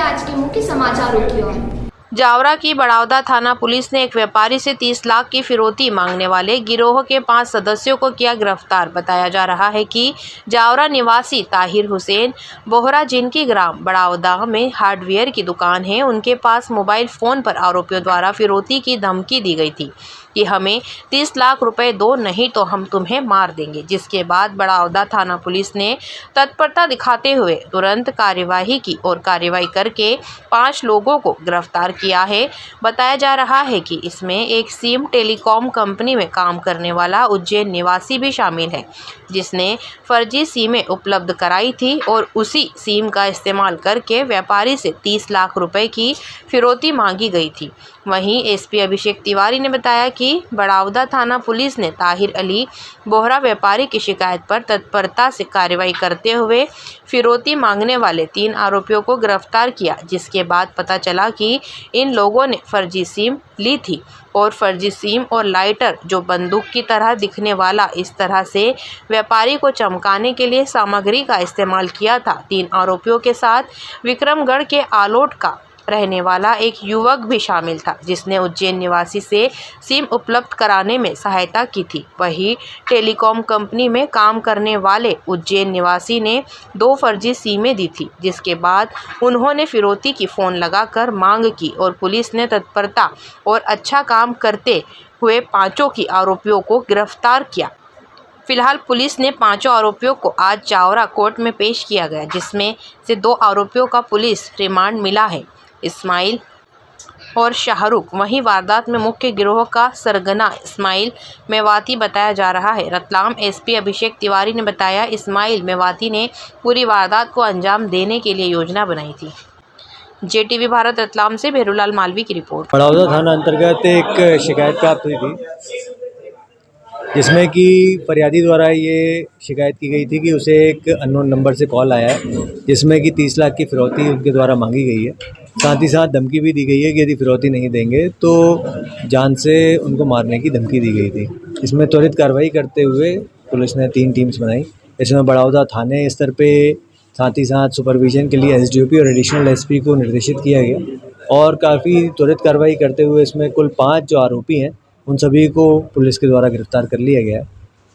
आज के मुख्य समाचारों की ओर। जावरा की बड़ौदा थाना पुलिस ने एक व्यापारी से 30 लाख की फिरौती मांगने वाले गिरोह के 5 सदस्यों को किया गिरफ्तार। बताया जा रहा है कि जावरा निवासी ताहिर हुसैन बोहरा, जिनकी ग्राम बड़ौदा में हार्डवेयर की दुकान है, उनके पास मोबाइल फ़ोन पर आरोपियों द्वारा फिरौती की धमकी दी गई थी कि हमें 30 लाख रुपए दो, नहीं तो हम तुम्हें मार देंगे। जिसके बाद बड़ौदा थाना पुलिस ने तत्परता दिखाते हुए तुरंत कार्यवाही की और कार्रवाई करके 5 लोगों को गिरफ्तार किया है। बताया जा रहा है कि इसमें एक सिम टेलीकॉम कंपनी में काम करने वाला उज्जैन निवासी भी शामिल है, जिसने फर्जी सिमें उपलब्ध कराई थी और उसी सिम का इस्तेमाल करके व्यापारी से 30 लाख रुपए की फिरौती मांगी गई थी। वहीं एसपी अभिषेक तिवारी ने बताया कि बड़ौदा थाना पुलिस ने ताहिर अली बोहरा व्यापारी की शिकायत पर तत्परता से कार्रवाई करते हुए फिरौती मांगने वाले 3 आरोपियों को गिरफ्तार किया। जिसके बाद पता चला कि इन लोगों ने फर्जी सिम ली थी और फर्जी सिम और लाइटर जो बंदूक की तरह दिखने वाला, इस तरह से व्यापारी को चमकाने के लिए सामग्री का इस्तेमाल किया था। 3 आरोपियों के साथ विक्रमगढ़ के आलोट का रहने वाला एक युवक भी शामिल था, जिसने उज्जैन निवासी से सिम उपलब्ध कराने में सहायता की थी। वहीं टेलीकॉम कंपनी में काम करने वाले उज्जैन निवासी ने 2 फर्जी सिमें दी थी, जिसके बाद उन्होंने फिरौती की फ़ोन लगाकर मांग की और पुलिस ने तत्परता और अच्छा काम करते हुए 5 की आरोपियों को गिरफ्तार किया। फिलहाल पुलिस ने 5 आरोपियों को आज जावरा कोर्ट में पेश किया गया, जिसमें से 2 आरोपियों का पुलिस रिमांड मिला है, इस्माइल और शाहरुख। वहीं वारदात में मुख्य गिरोह का सरगना इस्माइल मेवाती बताया जा रहा है। रतलाम एसपी अभिषेक तिवारी ने बताया, इस्माइल मेवाती ने पूरी वारदात को अंजाम देने के लिए योजना बनाई थी। जेटीवी भारत रतलाम से भेरूलाल मालवी की रिपोर्ट। बड़ौदा थाना अंतर्गत एक शिकायत प्राप्त हुई थी, जिसमें कि फरियादी द्वारा ये शिकायत की गई थी कि उसे एक अननोन नंबर से कॉल आया है, जिसमें कि 30 लाख की फिरौती उनके द्वारा मांगी गई है। साथ ही साथ धमकी भी दी गई है कि यदि फिरौती नहीं देंगे तो जान से उनको मारने की धमकी दी गई थी। इसमें त्वरित कार्रवाई करते हुए पुलिस ने 3 टीम्स बनाई। इसमें बड़ौदा थाने स्तर पे, साथ ही साथ सुपरविजन के लिए एसडीओपी और एडिशनल एसपी को निर्देशित किया गया और काफ़ी त्वरित कार्रवाई करते हुए इसमें कुल 5 जो आरोपी हैं, उन सभी को पुलिस के द्वारा गिरफ्तार कर लिया गया है।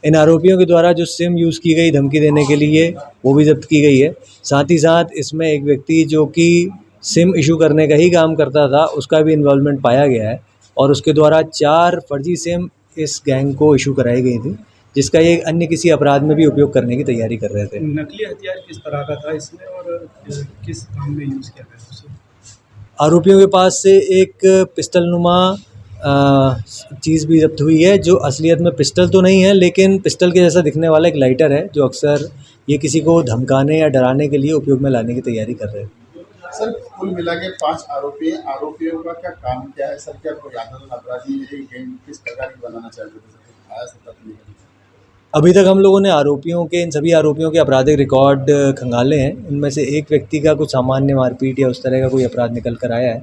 इन आरोपियों के द्वारा जो सिम यूज़ की गई धमकी देने के लिए, वो भी जब्त की गई है। साथ ही साथ इसमें एक व्यक्ति जो कि सिम इशू करने का ही काम करता था, उसका भी इन्वॉल्वमेंट पाया गया है और उसके द्वारा 4 फर्जी सिम इस गैंग को इशू कराई गई थी, जिसका ये अन्य किसी अपराध में भी उपयोग करने की तैयारी कर रहे थे। नकली हथियार किस तरह का था इसमें और किस काम में यूज़ किया गया उसे? आरोपियों के पास से एक पिस्टल नुमा चीज़ भी जब्त हुई है, जो असलियत में पिस्टल तो नहीं है, लेकिन पिस्टल के जैसा दिखने वाला एक लाइटर है, जो अक्सर ये किसी को धमकाने या डराने के लिए उपयोग में लाने की तैयारी कर रहे हैं। सर, कुल मिला के 5 आरोपी हैं। आरोपियों का क्या काम क्या है सर? क्या कोई आंदोलन अपराधी है? गैंग किस प्रकार की बनाना चाहते थे? आया सर तक नहीं। अभी तक हम लोगों ने इन सभी आरोपियों के आपराधिक रिकॉर्ड खंगाले हैं। इनमें से एक व्यक्ति का कुछ सामान्य मारपीट या उस तरह का कोई अपराध निकल कर आया है।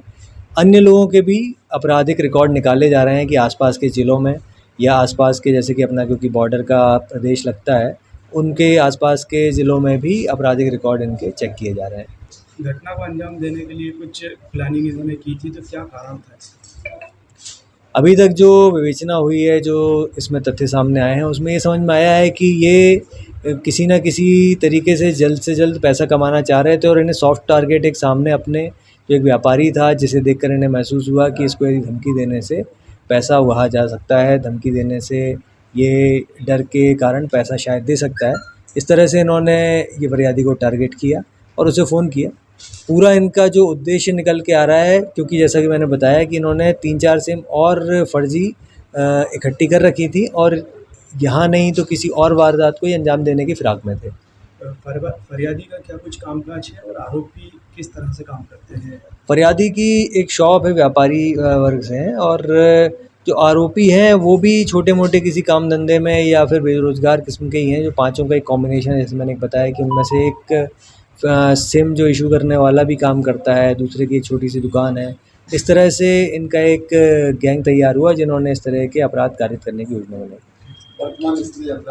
अन्य लोगों के भी आपराधिक रिकॉर्ड निकाले जा रहे हैं कि आसपास के ज़िलों में या आसपास के, जैसे कि अपना क्योंकि बॉर्डर का प्रदेश लगता है, उनके आसपास के ज़िलों में भी आपराधिक रिकॉर्ड इनके चेक किए जा रहे हैं। घटना को अंजाम देने के लिए कुछ प्लानिंग इन्होंने की थी, तो क्या कारण था? अभी तक जो विवेचना हुई है, जो इसमें तथ्य सामने आए हैं, उसमें ये समझ में आया है कि ये किसी न किसी तरीके से जल्द पैसा कमाना चाह रहे थे और इन्हें सॉफ्ट टारगेट एक सामने अपने जो एक व्यापारी था, जिसे देखकर इन्हें महसूस हुआ कि इसको यदि धमकी देने से पैसा उड़ा जा सकता है, धमकी देने से ये डर के कारण पैसा शायद दे सकता है। इस तरह से इन्होंने ये फरियादी को टारगेट किया और उसे फ़ोन किया। पूरा इनका जो उद्देश्य निकल के आ रहा है, क्योंकि जैसा कि मैंने बताया कि इन्होंने 3-4 सिम और फर्जी इकट्ठी कर रखी थी और यहाँ नहीं तो किसी और वारदात को ये अंजाम देने की फिराक में थे। फरियादी का क्या कुछ कामकाज है और आरोपी किस तरह से काम करते हैं? फरियादी की एक शॉप है, व्यापारी वर्ग से हैं, और जो आरोपी हैं वो भी छोटे मोटे किसी काम धंधे में या फिर बेरोज़गार किस्म के ही हैं। जो 5 का एक कॉम्बिनेशन है, जैसे मैंने बताया कि उनमें से एक सिम जो इशू करने वाला भी काम करता है, दूसरे की एक छोटी सी दुकान है। इस तरह से इनका एक गैंग तैयार हुआ, जिन्होंने इस तरह के अपराध कारित करने की योजना बनाई। वर्तमान स्थिति अपराधी